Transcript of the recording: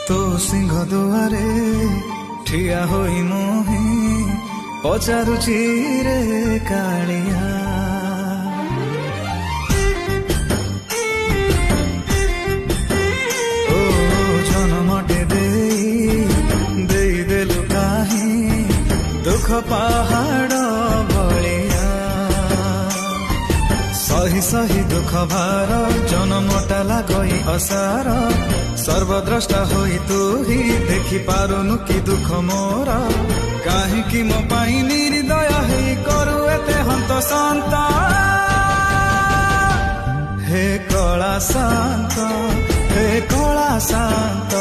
तो सिंह दुआरे ठिया होई मुही पचारुची रे कालिया। ओ जनमटे देई देलु काहे दुख पहाड़ भलिया। सही सही दुख भार जनमटा लागई असार सर्वद्रष्टा होई तू ही देखि पारुनु कि दुख मोर। काहेकि मो पाई निर्दय हेई करू एते हंत संत। हे कला शांत हे कला शांत